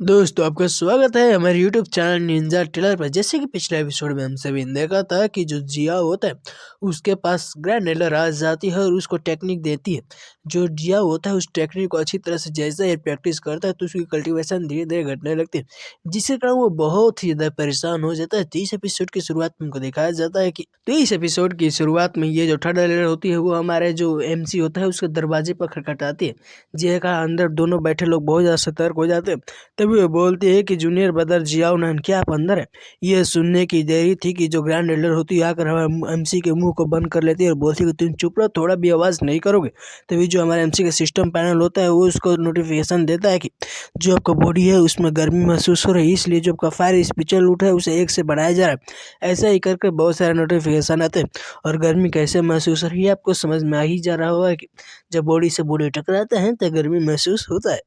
दोस्तों आपका स्वागत है हमारे YouTube चैनल निंजा टेलर पर। जैसे कि पिछले एपिसोड में हम सभी ने देखा था कि जो जिया होता है उसके पास ग्रैंड एलर आ जाती है और उसको टेक्निक देती है। जो जिया होता है उस टेक्निक को अच्छी तरह से जैसे ही प्रैक्टिस करता है तो उसकी कल्टीवेशन धीरे धीरे घटने लगती है, जिसके कारण वो बहुत ही ज़्यादा परेशान हो जाता है। 30 एपिसोड की शुरुआत में उनको दिखाया जाता है कि 23 एपिसोड की शुरुआत में ये जो थर्ड एलर होती है वो हमारे जो MC होता है उसके दरवाजे पर खटखटाती है। जिया का अंदर दोनों बैठे लोग बहुत ज़्यादा सतर्क हो जाते हैं। तभी वो बोलती है कि जूनियर ब्रदर जियाओ क्या आप अंदर है। ये सुनने की देरी थी कि जो ग्रैंड एल्डर होती है आकर हमारे MC के मुंह को बंद कर लेती है और बोलती है कि तुम चुप रहो, थोड़ा भी आवाज़ नहीं करोगे। तभी जो हमारे MC का सिस्टम पैनल होता है वो उसको नोटिफिकेशन देता है कि जो आपका बॉडी है उसमें गर्मी महसूस हो रही है, इसलिए जो आपका फायर स्पिचर लूट है उसे 1 से बढ़ाया जा रहा है। ऐसा ही करके बहुत सारे नोटिफिकेशन आते हैं और गर्मी कैसे महसूस हो रही है आपको समझ में आ ही जा रहा होगा कि जब बॉडी से बॉडी टकराते हैं तो गर्मी महसूस होता है।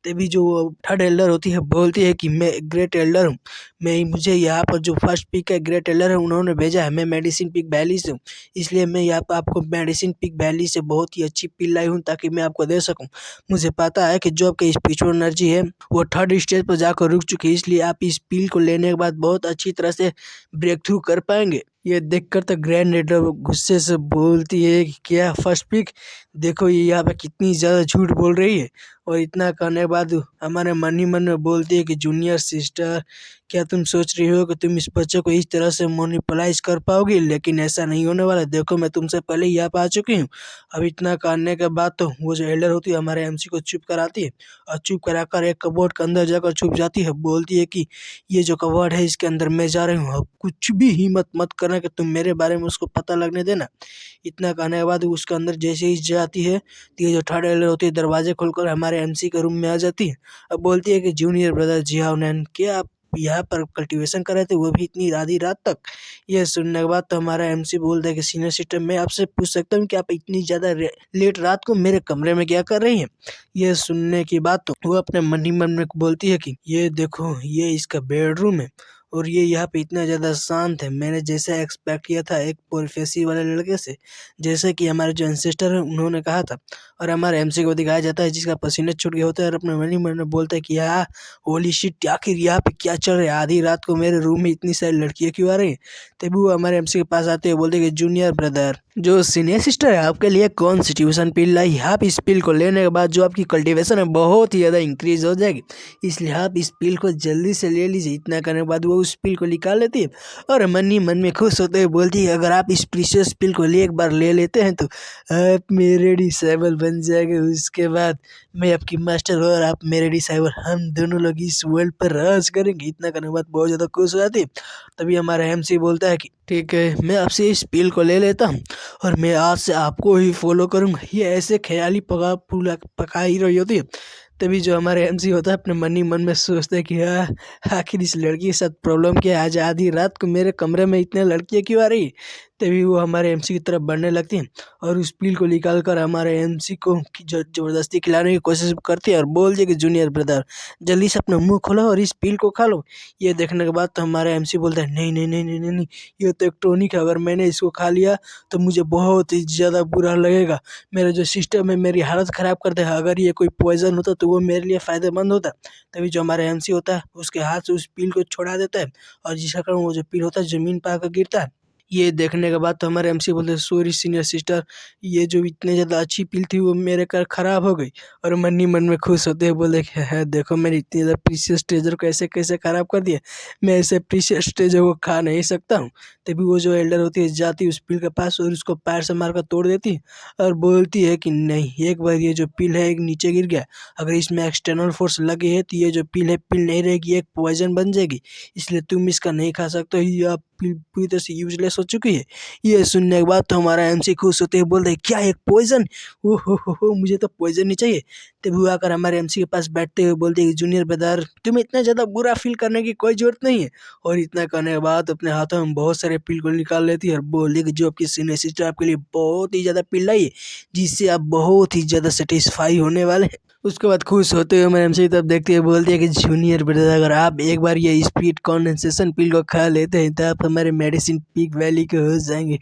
तभी जो थर्ड एल्डर होती है बोलती है कि मैं ग्रेट एल्डर हूँ, मुझे यहाँ पर जो फर्स्ट पिक है ग्रेट एल्डर है उन्होंने भेजा है। मैं मेडिसिन पिक वैली से हूँ, इसलिए मैं यहाँ पर आपको मेडिसिन पिक वैली से बहुत ही अच्छी पिल लाई हूँ ताकि मैं आपको दे सकूँ। मुझे पता है कि जो आपकी स्पिरिचुअल एनर्जी है वो थर्ड स्टेज पर जाकर रुक चुकी है, इसलिए आप इस पिल को लेने के बाद बहुत अच्छी तरह से ब्रेक थ्रू कर पाएंगे। ये देखकर तो ग्रैंड एल्डर गुस्से से बोलती है कि क्या फर्स्ट पिक, देखो ये यहाँ पे कितनी ज़्यादा झूठ बोल रही है। और इतना करने के बाद हमारे मन ही मन में बोलती है कि जूनियर सिस्टर, क्या तुम सोच रही हो कि तुम इस बच्चे को इस तरह से मोनिपुलाइज कर पाओगी? लेकिन ऐसा नहीं होने वाला। देखो मैं तुमसे पहले ही यहाँ पे आ चुकी हूँ। अब इतना करने के बाद तो वो जो एल्डर होती है हमारे MC को चुप कराती है और चुप कराकर एक कबोर्ड के अंदर जाकर छुप जाती है। बोलती है कि ये जो कबोर्ड है इसके अंदर मैं जा रही हूँ, अब कुछ भी हिम्मत मत करना कि तुम मेरे बारे में उसको पता लगने देना। इतना कहने के बाद उसके अंदर जैसे ही जाती है तो ये जो थर्ड एल्डर होती है दरवाजे खोलकर हमारे MC के रूम में आ जाती है। अब बोलती है कि जूनियर ब्रदर जियाओ नैन, क्या आप यहाँ पर कल्टीवेशन कर रहे थे, वो भी इतनी आधी रात तक? ये सुनने के बाद तो हमारा MC बोलता है कि सीनियर सिस्टर, मैं आपसे पूछ सकता हूँ कि आप इतनी ज़्यादा लेट रात को मेरे कमरे में क्या कर रही हैं? ये सुनने की बात तो वो अपने मन ही मन में बोलती है कि ये देखो ये इसका बेडरूम है और ये यहाँ पे इतना ज़्यादा शांत है। मैंने जैसा एक्सपेक्ट किया था एक प्रोफेसी वाले लड़के से, जैसे कि हमारे जो एंसेस्टर है उन्होंने कहा था। और हमारे MC को दिखाया जाता है जिसका पसीने छूट गया होता है और अपने मन ही मन में बोलता है कि यार होली शिट, आखिर यहाँ पे क्या चल रहा है? आधी रात को मेरे रूम में इतनी सारी लड़कियाँ क्यों आ रही हैं? तभी वो हमारे MC के पास आते हैं, बोलते कि जूनियर ब्रदर, जो सीनियर सिस्टर है आपके लिए कौन सी ट्यूशन पिल लाई। आप इस पिल को लेने के बाद जो आपकी कल्टीवेशन है बहुत ही ज़्यादा इंक्रीज हो जाएगी, इसलिए आप इस पिल को जल्दी से ले लीजिए। इतना करने के बाद वो उस पिल को निकाल लेती है और मन ही मन में खुश होते हुए बोलती है अगर आप इस प्रीशियस पिल को एक बार ले लेते हैं तो आप मेरे डिसेबल बन जाएंगे। उसके बाद मैं आपकी मास्टर और आप मेरे डिसेबल, हम दोनों लोग इस वर्ल्ड पर राज करेंगे। इतना करने के बाद बहुत ज़्यादा खुश हो जाती है। तभी हमारा MC बोलता है कि ठीक है, मैं आपसे इस पिल को ले लेता हूँ और मैं आज से आपको ही फॉलो करूँगा। ये ऐसे ख्याली पका ही रही होती है। तभी जो हमारे MC होता है अपने मन ही मन में सोचते हैं कि आखिर इस लड़की के साथ प्रॉब्लम क्या है, आज आधी रात को मेरे कमरे में इतने लड़कियाँ क्यों आ रही? तभी वो हमारे MC की तरफ बढ़ने लगती हैं और उस पिल को निकाल कर हमारे MC को ज़बरदस्ती खिलाने की कोशिश करती है और बोलती है कि जूनियर ब्रदर जल्दी से अपना मुँह खोलो और इस पिल को खा लो। ये देखने के बाद तो हमारा MC बोलता है नहीं नहीं नहीं नहीं नहीं नहीं, ये तो एक टॉनिक है, अगर मैंने इसको खा लिया तो मुझे बहुत ही ज़्यादा बुरा लगेगा। मेरा जो सिस्टम है मेरी हालत ख़राब कर देगा। अगर ये कोई पॉइज़न होता तो वो मेरे लिए फ़ायदेमंद होता। तभी जो हमारा MC होता है उसके हाथ से उस पिल को छुड़ा देता है और जिसका कारण वो जो पिल होता है ज़मीन पे आकर गिरता है। ये देखने के बाद तो हमारे MC बोलते हैं सॉरी सीनियर सिस्टर, ये जो इतने ज़्यादा अच्छी पिल थी वो मेरे कारण ख़राब हो गई। और मन ही मन में खुश होते हुए बोले कि है देखो मैंने इतनी ज़्यादा प्रीशियस ट्रेजर को ऐसे कैसे ख़राब कर दिया, मैं ऐसे प्रीशियस ट्रेजर को खा नहीं सकता हूँ। तभी वो जो एल्डर होती है जाती है उस पिल के पास और उसको पैर से मारकर तोड़ देती है और बोलती है कि नहीं, एक बार ये जो पिल है एक नीचे गिर गया, अगर इसमें एक्सटर्नल फोर्स लगी है तो ये जो पिल है पिल नहीं रहेगी, एक पॉइजन बन जाएगी, इसलिए तुम इसका नहीं खा सकते हो। ये आप पिल पूरी तरह से यूजलेस हो चुकी है। ये सुनने के बाद तो हमारा MC खुश होते हुए बोलते हैं क्या एक पॉइजन, ओ हो, मुझे तो पॉइजन नहीं चाहिए। तभी वो आकर हमारे MC के पास बैठते हुए बोलते हैं कि जूनियर ब्रदर तुम्हें इतना ज़्यादा बुरा फील करने की कोई ज़रूरत नहीं है। और इतना करने के बाद अपने हाथों में बहुत सारे पिल को निकाल लेती है और बोली कि जो आपकी सीनियर सिस्टर आपके लिए बहुत ही ज़्यादा पिल लाई है जिससे आप बहुत ही ज़्यादा सेटिस्फाई होने वाले हैं। उसके बाद खुश होते हुए हमारे एमसी तब देखते हुए बोलते हैं कि जूनियर ब्रदर, अगर आप एक बार ये स्पीड कंडेंसेशन पिल को खा लेते हैं तो आप हमारे मेडिसिन पीक वैली के हो जाएंगे।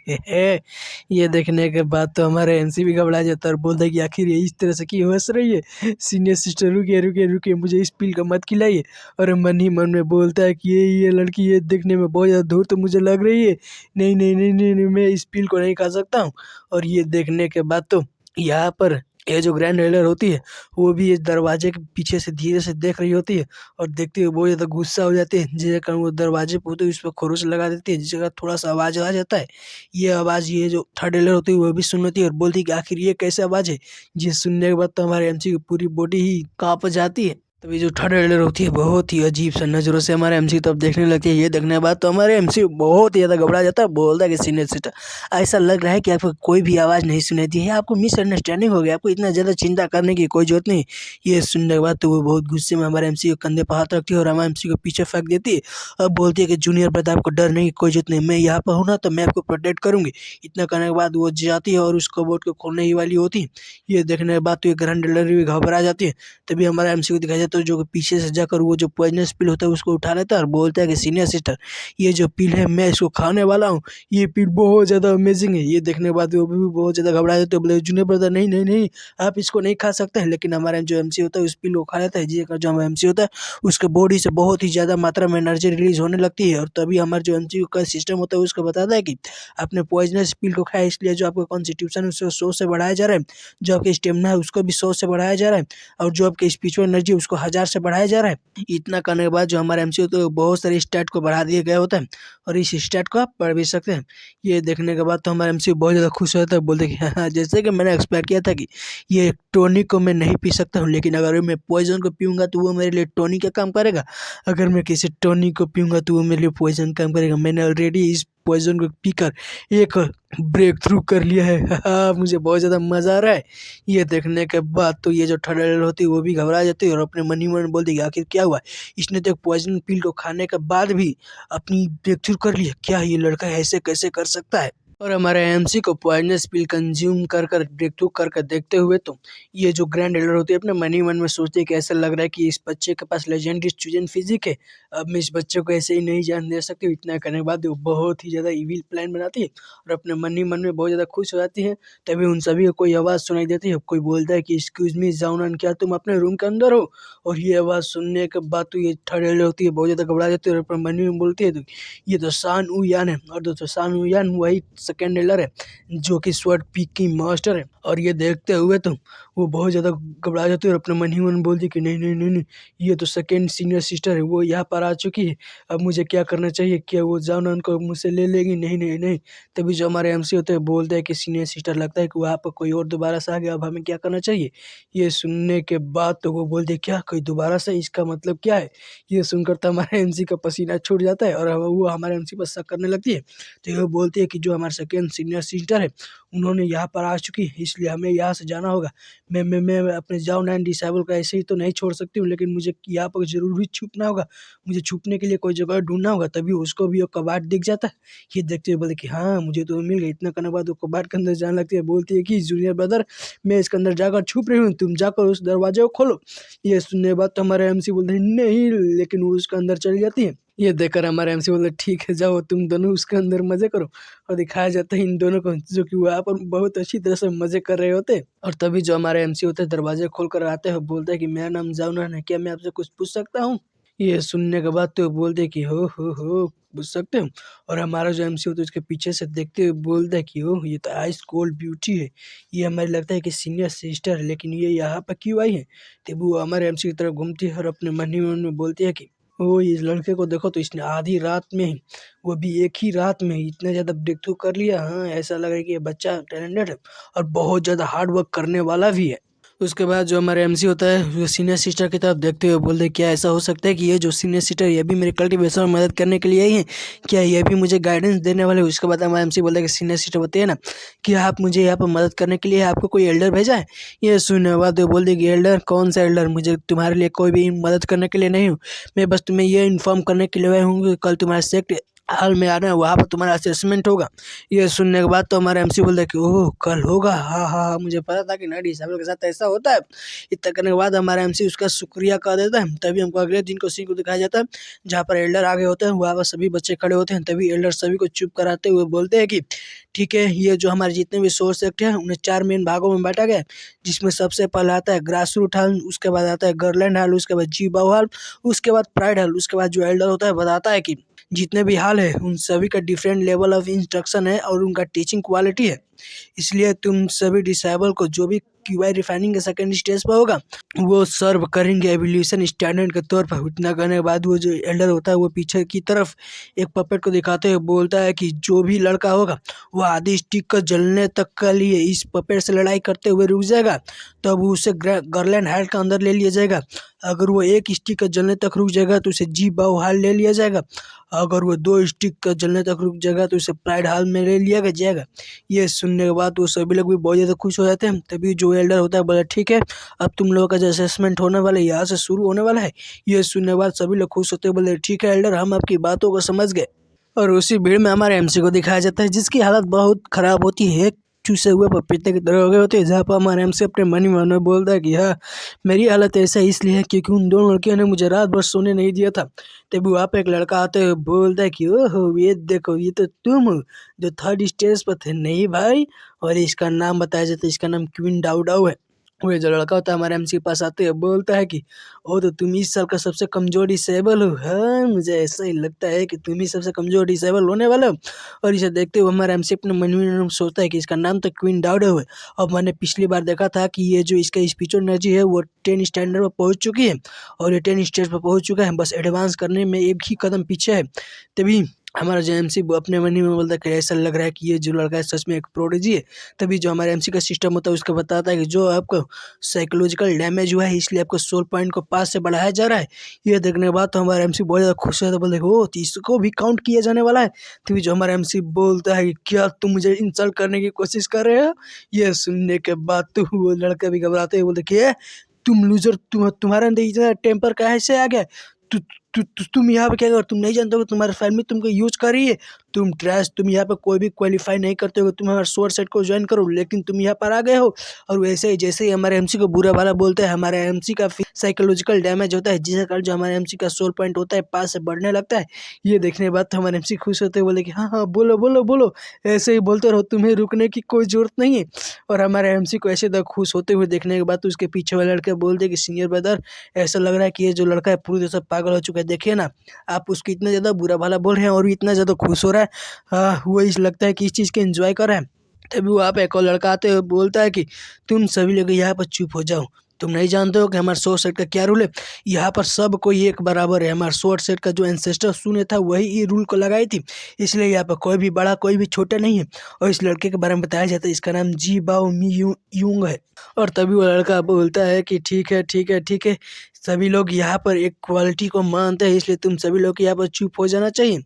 ये देखने के बाद तो हमारे एमसी भी घबरा जाता है और बोलता है कि आखिर ये इस तरह से क्यों हंस रही है। सीनियर सिस्टर रुकिए रुकिए रुकिए, मुझे इस पिल का मत खिलाइए। और मन ही मन में बोलता है कि ये लड़की ये देखने में बहुत ज़्यादा धूर्त तो मुझे लग रही है। नहीं नहीं नहीं नहीं, नहीं मैं इस पिल को नहीं खा सकता हूँ। और ये देखने के बाद तो यहाँ पर ये जो ग्रैंड एल्डर होती है वो भी इस दरवाजे के पीछे से धीरे से देख रही होती है और देखते हुए बहुत ज़्यादा गुस्सा हो जाती है, जिसके कारण वो दरवाजे पे होते हुए उस पर खरोच लगा देती है, जिसके कारण थोड़ा सा आवाज़ आ जाता है। ये आवाज़ ये जो थर्ड एल्डर होती है वो भी सुन लेती है और बोलती है कि आखिर ये कैसे आवाज़ है। ये सुनने के बाद तो हमारे एमसी की पूरी बॉडी ही काँप जाती है। तभी जो थर्ड एल्डर होती है बहुत ही अजीब सा नज़रों से हमारे एमसी तब देखने लगती है। ये देखने के बाद तो हमारे एमसी बहुत ही ज़्यादा घबरा जाता है, बोलता है कि सीनियर सिस्टर, ऐसा लग रहा है कि आपको कोई भी आवाज़ नहीं सुनाई दी है, आपको मिसअंडरस्टैंडिंग हो गया, आपको इतना ज़्यादा चिंता करने की कोई ज़रूरत नहीं। ये सुनने के बाद तो वो बहुत गुस्से में हमारे एमसी के कंधे पर हाथ रखती है और हमारे एमसी को पीछे फेंक देती है और बोलती है कि जूनियर ब्रदर, आपको डरने की कोई ज़रूरत नहीं, मैं यहाँ पर हूँ ना, तो मैं आपको प्रोटेक्ट करूँगी। इतना करने के बाद वो जाती है और उस कबोर्ड को खोलने ही वाली होती है। ये देखने के बाद तो ये ग्रैंड एल्डर भी घबरा जाती है। तभी हमारा एमसी को दिखाई जाता है जो कि पीछे से जाकर वो जो पॉइजनस पिल होता है उसको उठा लेता है और बोलता है कि सीनियर सिस्टर, ये जो पिल है मैं इसको खाने वाला हूँ, ये पिल बहुत ज़्यादा अमेजिंग है। ये देखने के बाद वो भी बहुत ज़्यादा घबरा जाते हैं, बोले जूनियर ब्रदर नहीं नहीं नहीं, आप इसको नहीं खा सकते हैं। लेकिन हमारा जो एमसी होता है उस पिल को खा लेता है, जिसका जो हमारा एमसी होता है उसके बॉडी से बहुत ही ज़्यादा मात्रा में एनर्जी रिलीज होने लगती है। और तभी हमारा जो एमसी का सिस्टम होता है उसको बताता है कि आपने पॉइजनस पिल को खाया, इसलिए जो आपका कॉन्स्टिट्यूशन है उसको 100 से बढ़ाया जा रहा है, जो आपके स्टेमिना है उसको भी 100 से बढ़ाया जा रहा है, और जो आपकी स्पिरिचुअल एनर्जी है उसको 1000 से बढ़ाया जा रहा है। इतना करने के बाद जो हमारे एमसी होते हैं बहुत सारे स्टैट को बढ़ा दिए गए होते हैं और इस स्टैट को आप पढ़ भी सकते हैं। ये देखने के बाद तो हमारे एमसी बहुत ज़्यादा खुश हो जाता है, बोलते हैं कि हाँ, जैसे कि मैंने एक्सपेक्ट किया था कि ये टॉनिक को मैं नहीं पी सकता हूँ, लेकिन अगर मैं पॉइजन को पीऊँगा तो वो मेरे लिए टॉनिक का काम करेगा, अगर मैं किसी टॉनिक को पीऊँगा तो वो मेरे लिए पॉइजन काम करेगा। मैंने ऑलरेडी इस पॉइजन को पीकर एक ब्रेक थ्रू कर लिया है। मुझे बहुत ज़्यादा मज़ा आ रहा है। ये देखने के बाद तो ये जो थर्ड एल्डर होती है वो भी घबरा जाती है और अपने मन ही मन बोलती है कि आखिर क्या हुआ, इसने तो एक पॉइजन पिल को खाने के बाद भी अपनी ब्रेक थ्रू कर लिया, क्या ये लड़का ऐसे कैसे कर सकता है। और हमारे एमसी को पॉइजनस पिल कंज्यूम कर ब्रेक थ्रू कर देखते हुए तो ये जो ग्रैंड एल्डर होती है अपने मन ही मन में सोचते हैं कि ऐसा लग रहा है कि इस बच्चे के पास लेजेंडरी चूजन फिजिक है, अब मैं इस बच्चे को ऐसे ही नहीं जान दे सकती। इतना करने के बाद वो बहुत ही ज़्यादा इविल प्लान बनाती है और अपने मन ही मन में बहुत ज़्यादा खुश हो जाती है। तभी उन सभी को कोई आवाज़ सुनाई देती है, कोई बोलता है कि एक्सक्यूज़ मी जाओनन, क्या तुम अपने रूम के अंदर हो। और ये आवाज़ सुनने के बाद तो ये थर्ड एल्डर होती है बहुत ज़्यादा घबरा जाती है और अपने मन ही में बोलती है तो ये तो सान ऊ यान है। और दोस्तों सान ऊ यान वही सेकेंड एल्डर है जो कि स्वॉर्ड पीक की मास्टर है। और ये देखते हुए तो वो बहुत ज़्यादा घबरा जाती है और अपने मन ही मन बोलती कि नहीं नहीं नहीं नहीं, ये तो सेकेंड सीनियर सिस्टर है, वो यहाँ पर आ चुकी है, अब मुझे क्या करना चाहिए, क्या वो जाओनन को मुझसे ले लेगी, नहीं नहीं नहीं। तभी जो हमारे एमसी होते हैं बोलते हैं कि सीनियर सिस्टर, लगता है कि वहाँ पर कोई और दोबारा से आ गया, अब हमें क्या करना चाहिए। ये सुनने के बाद तो वो बोलते क्या कोई दोबारा से, इसका मतलब क्या है। ये सुनकर तो हमारे एमसी का पसीना छूट जाता है और वो हमारे एमसी पर शक करने लगती है। तो ये बोलती है कि जो हमारे सेकेंड सीनियर सिस्टर है उन्होंने यहाँ पर आ चुकी है, इसलिए हमें यहाँ से जाना होगा। मैं अपने जाओनन डिसेबल को ऐसे ही तो नहीं छोड़ सकती हूँ, लेकिन मुझे यहाँ पर ज़रूर भी छुपना होगा, मुझे छुपने के लिए कोई जगह ढूंढना होगा। तभी उसको भी वो कबाट दिख जाता है। ये देखते हुए बोले कि हाँ मुझे तो मिल गई। इतना करने के बाद वो कबाट के अंदर जाने लगती है, बोलती है कि जूनियर ब्रदर मैं इसके अंदर जाकर छुप रही हूँ, तुम जाकर उस दरवाजे को खोलो। ये सुनने के बाद तो हमारे एमसी बोलते हैं नहीं, लेकिन वो उसके अंदर चली जाती है। ये देखकर हमारे एमसी बोलते ठीक है जाओ तुम दोनों उसके अंदर मजे करो। और दिखाया जाता है इन दोनों को जो कि वहाँ पर बहुत अच्छी तरह से मजे कर रहे होते हैं। और तभी जो हमारे एमसी होते हैं दरवाजे खोल कर आते हैं, बोलते हैं कि मेरा नाम जाउनन है, क्या मैं आपसे कुछ पूछ सकता हूँ। ये सुनने के बाद तो बोलते हैं कि हो पूछ सकते हो। और हमारा जो एमसी होता है उसके पीछे से देखते हुए बोलता है कि ओह ये तो आइस कोल्ड ब्यूटी है, ये हमें लगता है कि सीनियर सिस्टर है, लेकिन ये यहाँ पर क्यों आई है। तब वो हमारे एमसी की तरफ घूमती है और अपने मन ही मन में बोलती है कि ओ इस लड़के को देखो तो इसने आधी रात में ही, वो भी एक ही रात में ही इतना ज़्यादा ब्रेक थ्रू कर लिया। हाँ ऐसा लग रहा है कि ये बच्चा टैलेंटेड है और बहुत ज़्यादा हार्ड वर्क करने वाला भी है। उसके बाद जो हमारे एमसी होता है वो सीनियर सिस्टर की तरफ देखते हुए बोलते क्या ऐसा हो सकता है कि ये जो सीनियर सिस्टर ये भी मेरे कल्टीवेशन में मदद करने के लिए आई है, क्या ये भी मुझे गाइडेंस देने वाले। उसके बाद हमारे एमसी बोलते हैं कि सीनियर सिस्टर बताइए ना कि आप मुझे यहाँ पर मदद करने के लिए आपको कोई एल्डर भेजा है। ये सुनने के बाद वो बोलते कि एल्डर कौन सा एल्डर, मुझे तुम्हारे लिए कोई भी मदद करने के लिए नहीं हूँ, मैं बस तुम्हें ये इन्फॉर्म करने के लिए आया हूँ कि कल तुम्हारा सेक्ट हाल में आना है, वहाँ पर तुम्हारा असेसमेंट होगा। ये सुनने के बाद तो हमारा एमसी बोलता है कि ओह कल होगा, हाँ हाँ हाँ मुझे पता था कि नाइट डिसेबल के साथ ऐसा होता है। इतना करने के बाद हमारा एमसी उसका शुक्रिया कर देता है। तभी हमको अगले दिन को सीन को दिखाया जाता है जहाँ पर एल्डर आगे होते हैं, वहाँ पर सभी बच्चे खड़े होते हैं। तभी एल्डर सभी को चुप कराते हुए बोलते हैं कि ठीक है, ये जो हमारे जितने भी सोर्स एक्ट हैं उन्हें 4 मेन भागों में बांटा गया है, जिसमें सबसे पहले आता है ग्रास रूट हाल, उसके बाद आता है गर्लैंड हाल, उसके बाद जी बाउ हाल, उसके बाद प्राइड हाल। उसके बाद जो एल्डर होता है बताता है कि जितने भी हाल है उन सभी का डिफरेंट लेवल ऑफ इंस्ट्रक्शन है और उनका टीचिंग क्वालिटी है, इसलिए तुम सभी डिसेबल को जो भी क्यूआई रिफाइनिंग के सेकेंड स्टेज पर होगा वो सर्व करेंगे एवोल्यूशन स्टैंडर्ड के तौर पर। इतना करने के बाद वो जो एल्डर होता है वो पीछे की तरफ एक पपेट को दिखाते हुए बोलता है कि जो भी लड़का होगा वो आधी स्टिक को जलने तक के लिए इस पपेट से लड़ाई करते हुए रुक जाएगा, तब वो उसे गर्लैंड हाल के अंदर ले लिया जाएगा। अगर वो एक स्टिक का जलने तक रुक जाएगा तो उसे जी बाउ हाल ले लिया जाएगा। अगर वो 2 स्टिक का जलने तक रुक जाएगा तो उसे प्राइड हाल में ले लिया जाएगा। ये सुनने के बाद वो सभी लोग भी बहुत ज़्यादा खुश हो जाते हैं। तभी जो एल्डर होता है बोला ठीक है, अब तुम लोगों का जो असेसमेंट होने वाला है यहाँ से शुरू होने वाला है। ये सुनने के बाद सभी लोग खुश होते हुए बोले ठीक है एल्डर, हम आपकी बातों को समझ गए। और उसी भीड़ में हमारे एमसी को दिखाया जाता है जिसकी हालत बहुत खराब होती है, चूसे हुए पपीते की तरह हो गए होते हैं। जहाँ पर हमारे एमसी अपने मन ही मन में बोलता है कि हाँ मेरी हालत ऐसा इसलिए है क्योंकि उन दोनों लड़कियों ने मुझे रात भर सोने नहीं दिया था। तभी वहाँ पे एक लड़का आते हुए बोलता है कि ओहो ये देखो ये तो तुम हो जो थर्ड स्टेज पर थे। नहीं भाई, और इसका नाम बताया जाता है, इसका नाम क्वीन डाउ डाउ है। वो जो लड़का होता है हमारे एमसी के पास आते हुए बोलता है कि ओ तो तुम इस साल का सबसे कमजोर डिसेबल हो। हाँ मुझे ऐसा ही लगता है कि तुम ही सबसे कमजोर डिसेबल होने वाले हो। और इसे देखते हुए हमारा एमसी अपने मन में सोचता है कि इसका नाम तो क्वीन डाउडो है। और मैंने पिछली बार देखा था कि ये जो इसका स्पीच एनर्जी है वो 10 स्टैंडर्ड पर पहुंच चुकी है और ये 10 स्टेज पर पहुंच चुका है, बस एडवांस करने में एक ही कदम पीछे है। तभी हमारा जो एमसी अपने मन ही में बोलता है कि ऐसा लग रहा है कि ये जो लड़का है सच में एक प्रोडिजी है। तभी जो हमारे एमसी का सिस्टम होता है उसको बताता है कि जो आपको साइकोलॉजिकल डैमेज हुआ है इसलिए आपको सोल पॉइंट को 5 से बढ़ाया जा रहा है। ये देखने के बाद तो हमारा एमसी बहुत ज़्यादा खुश होता है, बोलते ओ तो इसको भी काउंट किया जाने वाला है। तभी जो हमारा एमसी बोलता है कि क्या तुम मुझे इंसल्ट करने की कोशिश कर रहे हो। ये सुनने के बाद तो वो लड़का भी घबराते हुए बोलते कि तुम लूजर, तुम्हारे अंदर इतना टेम्पर कैसे आ गया। तु, तुम यहाँ पे क्या कर, तुम नहीं जानते हो तुम्हारी फैमिली तुमको यूज कर रही है, तुम ट्रैश, तुम यहाँ पे कोई भी क्वालिफाई नहीं करते हो, तुम हमारे सोर सेट को ज्वाइन करो, लेकिन तुम यहाँ पर आ गए हो। और वैसे ही जैसे ही हमारे एमसी को बुरा वाला बोलते हैं हमारे एमसी का साइकोलॉजिकल डैमेज होता है जिसके कारण जो हमारे एमसी का सोल पॉइंट होता है 5 से बढ़ने लगता है। ये देखने के बाद तो हमारे एमसी खुश होते बोले कि हाँ हाँ बोलो बोलो बोलो, ऐसे ही बोलते रहो, तुम्हें रुकने की कोई जरूरत नहीं है। और हमारे एमसी को ऐसे तक खुश होते हुए देखने के बाद तो उसके पीछे वाले लड़के बोलते कि सीनियर ब्रदर ऐसा लग रहा है कि ये जो लड़का है पूरी तरह से पागल हो चुका है। देखिए ना आप उसको इतना ज़्यादा बुरा भला बोल रहे हैं और इतना ज़्यादा खुश हो रहा है। हाँ वो इस लगता है कि इस चीज़ के एंजॉय कर रहा है। तभी वहाँ पे एक और लड़का आते हुए बोलता है कि तुम सभी लोग यहाँ पर चुप हो जाओ, तुम नहीं जानते हो कि हमारे सोर्स सेट का क्या रूल है। यहाँ पर सब कोई एक बराबर है। हमारे सोर्स सेट का जो एंसेस्टर सुने था वही ये रूल को लगाई थी, इसलिए यहाँ पर कोई भी बड़ा कोई भी छोटा नहीं है। और इस लड़के के बारे में बताया जाता है इसका नाम जी बाओ मी यूंग है। और तभी वो लड़का बोलता है कि ठीक है ठीक है ठीक है, सभी लोग यहाँ पर एक क्वालिटी को मानते हैं इसलिए तुम सभी लोग यहाँ पर चुप हो जाना चाहिए।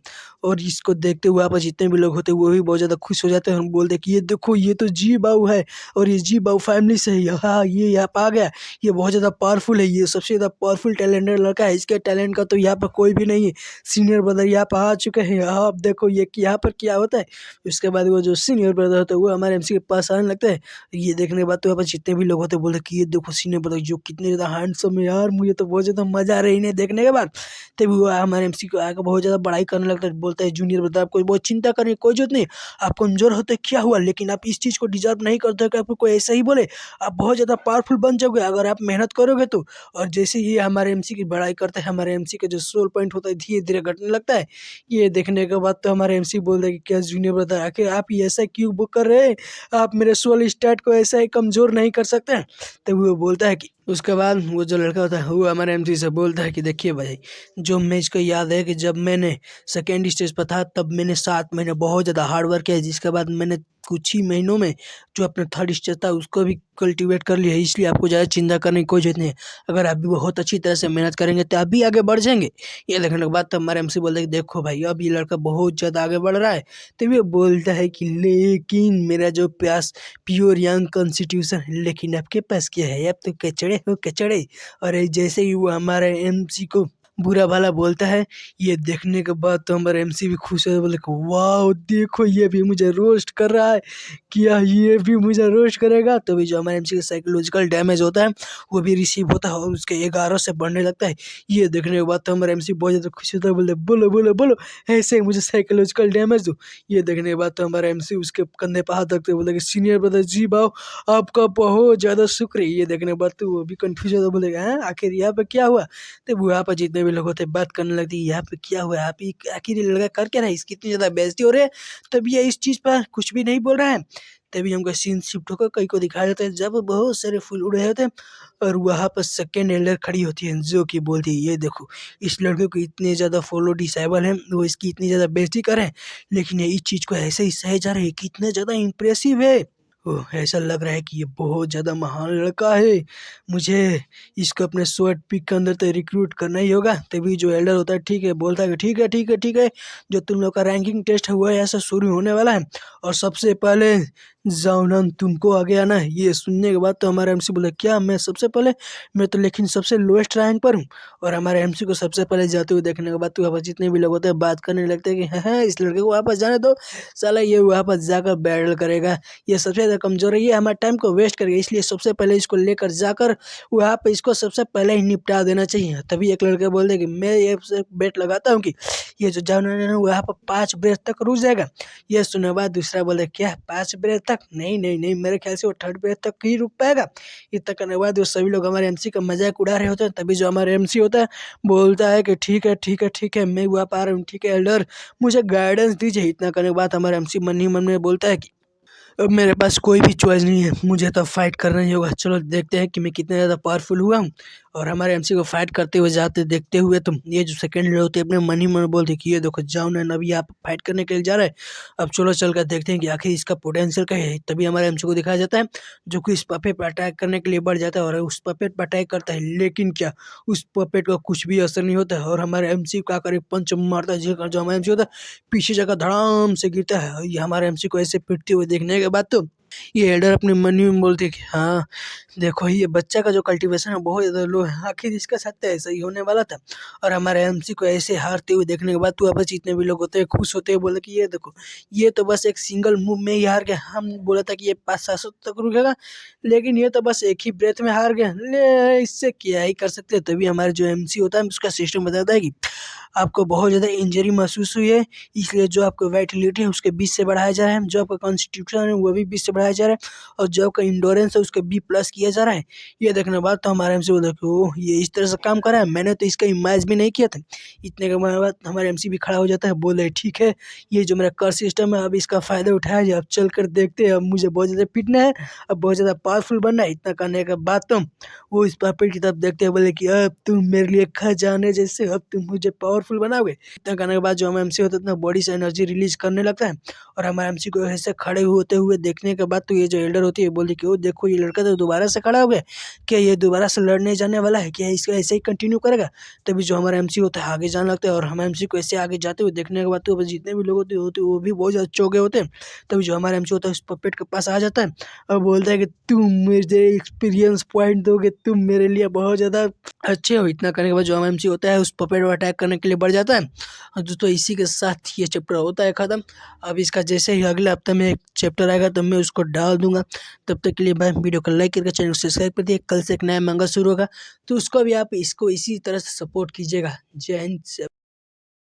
और इसको देखते हुए यहाँ पर जितने भी लोग होते हैं वो भी बहुत ज़्यादा खुश हो जाते हैं और बोलते हैं कि ये देखो ये तो जी बाऊ है और ये जी बाऊ फैमिली से है। हाँ ये यहाँ पर आ गया, ये बहुत ज़्यादा पावरफुल है, ये सबसे ज़्यादा पावरफुल टैलेंटेड लड़का है, इसके टैलेंट का तो यहाँ पर कोई भी नहीं है। सीनियर ब्रदर यहाँ पर आ चुके हैं, हाँ आप देखो ये यहाँ पर क्या होता है। उसके बाद वो जो सीनियर ब्रदर होता है वो हमारे एमसी के पास आने लगता है। ये देखने के बाद तो यहाँ पर जितने भी लोग होते हैं बोलते कि ये देखो सीनियर ब्रदर जो कितने ज़्यादा हैंडसम है यार, मुझे तो बहुत ज़्यादा मज़ा आ रहा है इन्हें देखने के बाद। तभी वो हमारे एमसी को आकर बहुत ज़्यादा बड़ाई करने लगता है, बोलता है जूनियर ब्रदर आपको बहुत चिंता करने की कोई जरूरत नहीं, आप कमजोर होते क्या हुआ, लेकिन आप इस चीज़ को डिजर्व नहीं करते हो कि आपको कोई ऐसा ही बोले। आप बहुत ज़्यादा पावरफुल बन जाओगे अगर आप मेहनत करोगे तो। और जैसे ये हमारे एमसी की बड़ाई करता है हमारे एमसी का जो सोल पॉइंट होता है धीरे धीरे घटने लगता है। ये देखने के बाद तो हमारे एमसी बोलते हैं कि क्या जूनियर ब्रदर आखिर आप ये ऐसा क्यों बुक कर रहे हैं, आप मेरे सोल स्टैट को ऐसा ही कमजोर नहीं कर सकते हैं। तो वो बोलता है कि उसके बाद वो जो लड़का होता है वो हमारे एमसी से बोलता है कि देखिए भाई, जो मैं इसको याद है कि जब मैंने सेकेंड स्टेज पर था तब मैंने 7 महीने बहुत ज़्यादा हार्ड वर्क किया, जिसके बाद मैंने कुछ ही महीनों में जो अपना थर्ड स्टेज था उसको भी कल्टीवेट कर लिया है, इसलिए आपको ज़्यादा चिंता करने की कोई जरूरत नहीं है। अगर आप भी बहुत अच्छी तरह से मेहनत करेंगे तो आप भी आगे बढ़ जाएंगे। ये देखने के बाद तो हमारे एमसी बोलते हैं कि देखो भाई अब ये लड़का बहुत ज़्यादा आगे बढ़ रहा है। तो ये बोलता है कि लेकिन मेरा जो प्यास प्योर यंग कॉन्स्टिट्यूशन है, लेकिन आपके पास क्या है, आप तो कचड़े हो कचड़े। और जैसे ही वो हमारे एमसी को बुरा भला बोलता है। ये देखने के बाद तो हमारा एमसी भी खुश है, बोले वाह देखो ये भी मुझे रोस्ट कर रहा है, क्या ये भी मुझे रोस्ट करेगा। तभी जो हमारे एमसी का साइकोलॉजिकल डैमेज होता है वो भी रिसीव होता है और उसके 11 से बढ़ने लगता है। ये देखने के बाद तो हमारा एमसी बहुत ज़्यादा खुश होता है, बोले बोलो बोलो बोलो ऐसे ही मुझे साइकोलॉजिकल डैमेज दो। ये देखने के बाद तो हमारा एमसी उसके कंधे पर हाथ रखते बोले कि सीनियर ब्रदर जी भाव आपका बहुत ज़्यादा शुक्र है। ये देखने के बाद तो वो भी कन्फ्यूज होता बोलेगा हैं आखिर यहाँ पे क्या हुआ। तो वहाँ पर जितने भी लोग होते हैं बात करने लगती है यहाँ पे क्या हुआ, यहाँ पे आखिर ये लड़का कर क्या रहा है, इसकी इतनी ज़्यादा बेइज्जती हो रही है। तब ये इस चीज़ पर कुछ भी नहीं बोल रहा है। तभी हमको सीन शिफ्ट होकर कई को दिखाया जाता है जब बहुत सारे फूल उड़ रहे होते हैं और वहाँ पर सेकेंड एल्डर खड़ी होती है जो कि बोलती है ये देखो इस लड़के को इतने ज़्यादा फॉलो डिसेबल है, वो इसकी इतनी ज़्यादा बेइज्जती कर रहे हैं लेकिन ये इस चीज़ को ऐसे ही सहे जा रहे हैं, कितना ज़्यादा इम्प्रेसिव है। ओह! ऐसा लग रहा है कि ये बहुत ज़्यादा महान लड़का है। मुझे इसको अपने स्वॉट पिक के अंदर तो रिक्रूट करना ही होगा। तभी जो एल्डर होता है ठीक है बोलता है कि ठीक है ठीक है ठीक है, जो तुम लोग का रैंकिंग टेस्ट है वो ऐसा शुरू होने वाला है और सबसे पहले ज़ाओनन तुमको आगे आना है। ये सुनने के बाद तो हमारा एमसी बोला क्या मैं सबसे पहले, मैं तो लेकिन सबसे लोएस्ट रैंक पर हूँ। और हमारे एमसी को सबसे पहले जाते हुए देखने के बाद तो वहाँ पर जितने भी लोग होते हैं बात करने लगते हैं कि हाँ इस लड़के को वापस जाने दो, साला ये वापस जाकर बैटल करेगा, ये सबसे ज़्यादा कमज़ोर है, ये हमारे टाइम को वेस्ट करेगा, इसलिए सबसे पहले इसको लेकर जाकर वहाँ पे इसको सबसे पहले ही निपटा देना चाहिए। तभी एक लड़का बोलते हैं कि मैं ये बेट लगाता हूँ कि ये जो जानवर है वहाँ पर 5 ब्रेथ तक रुक जाएगा। ये सुनने के बाद दूसरा बोले क्या 5 ब्रेथ तक, नहीं नहीं नहीं मेरे ख्याल से वो 3rd ब्रेथ तक ही रुक पाएगा। इतना करने के बाद वो सभी लोग हमारे एमसी का मजाक उड़ा रहे होते हैं। तभी जो हमारे एमसी होता है बोलता है कि ठीक है ठीक है ठीक है मैं वहाँ पा रहा हूँ, ठीक है एल्डर मुझे गाइडेंस दीजिए। इतना करने के बाद हमारा एमसी मन ही मन में बोलता है कि अब मेरे पास कोई भी चॉइस नहीं है, मुझे तो फाइट करना ही होगा। चलो देखते हैं कि मैं कितना ज़्यादा पावरफुल हुआ हूँ। और हमारे एमसी को फाइट करते हुए जाते देखते हुए तो ये जो सेकंड लीडर होते हैं अपने मन ही मन बोलते कि ये देखो जाओ ना अभी आप फाइट करने के लिए जा रहा है, अब चलो चल कर देखते हैं कि आखिर इसका पोटेंशियल क्या है। तभी हमारे एमसी को दिखाया जाता है जो कि इस पपेट पर अटैक करने के लिए बढ़ जाता है और उस पपेट पर अटैक करता है, लेकिन क्या उस पपेट का कुछ भी असर नहीं होता है और हमारे एमसी का आकर एक पंच मारता है जो हमारा एमसी होता है पीछे जगह धड़ाम से गिरता है। और ये हमारे एमसी को ऐसे पिटते हुए देखने के बाद तो ये एल्डर अपने मन ही में बोलते हैं कि हाँ देखो ये बच्चा का जो कल्टीवेशन है बहुत ज़्यादा लो है, आखिर इसका साथ तो ऐसा ही होने वाला था। और हमारे एमसी को ऐसे हारते हुए देखने के बाद तो वापस जितने भी लोग होते हैं खुश होते हैं, बोले कि ये देखो ये तो बस एक सिंगल मूव में ही हार गया, हम बोला था कि ये 500-700 तक रुकेगा लेकिन ये तो बस एक ही ब्रेथ में हार गया, ले इससे क्या ही कर सकते हैं। तभी हमारे जो एमसी होता है उसका सिस्टम बताता है कि आपको बहुत ज़्यादा इंजरी महसूस हुई है इसलिए जो आपका वाइटलिटी है उसके 20 से बढ़ाया जा रहा है, जो आपका कॉन्स्टिट्यूशन है वो भी 20 से बढ़ाया जा रहा है और जो आपका इंडोरेंस है उसके B+ किया जा रहा है। ये देखने के बाद तो हमारे एमसी बोला कि ओह ये इस तरह से काम कर रहा है, मैंने तो इसका इमेज भी नहीं किया था। इतने के बाद हमारे एमसी भी खड़ा हो जाता है, बोले ठीक है ये जो मेरा कर्स सिस्टम है अब इसका फ़ायदा उठाया जाए, अब चल कर देखते हैं, अब मुझे बहुत ज़्यादा पिटना है, अब बहुत ज़्यादा पावरफुल बनना है। इतना करने के बाद तो वो इस पपेट की तरफ देखते हैं, बोले कि अब तुम मेरे लिए खजाने जैसे, अब तुम मुझे पावरफुल बनाओगे। इतना करने के बाद जो हमारा एमसी होता है अपना बॉडी से एनर्जी रिलीज करने लगता है और हमारे एमसी को ऐसे खड़े होते हुए देखने के बाद तो ये जो एल्डर होती है बोलती कि ओ देखो ये लड़का तो दोबारा से खड़ा हो गया, क्या ये दोबारा से लड़ने जाने वाला है, क्या इसका ऐसे ही कंटिन्यू करेगा। तभी जो हमारा एमसी होता है आगे जाने लगता है और हमारे एमसी को ऐसे आगे जाते हुए देखने के बाद तो जितने भी लोग होते हैं वो भी बहुत ज़्यादा चौंके होते हैं। तभी जो हमारा एमसी होता है उस पपेट के पास आ जाता है और बोलता है कि तुम मुझे एक्सपीरियंस पॉइंट दोगे, तुम मेरे लिए बहुत ज़्यादा अच्छे हो। इतना करने के बाद जो हमारा एमसी होता है उस पपेट पर अटैक करने के लिए बढ़ जाता है। और दोस्तों इसी के साथ ये चैप्टर होता है ख़त्म। अब इसका जैसे ही अगले हफ्ते में एक चैप्टर आएगा तो मैं उसको डाल दूंगा। तब तक के लिए भाई वीडियो को लाइक करके चैनल को सब्सक्राइब कर दिए। कल से एक नया मंगा शुरू होगा तो उसको भी आप इसको इसी तरह से सपोर्ट कीजिएगा। जय हिंद।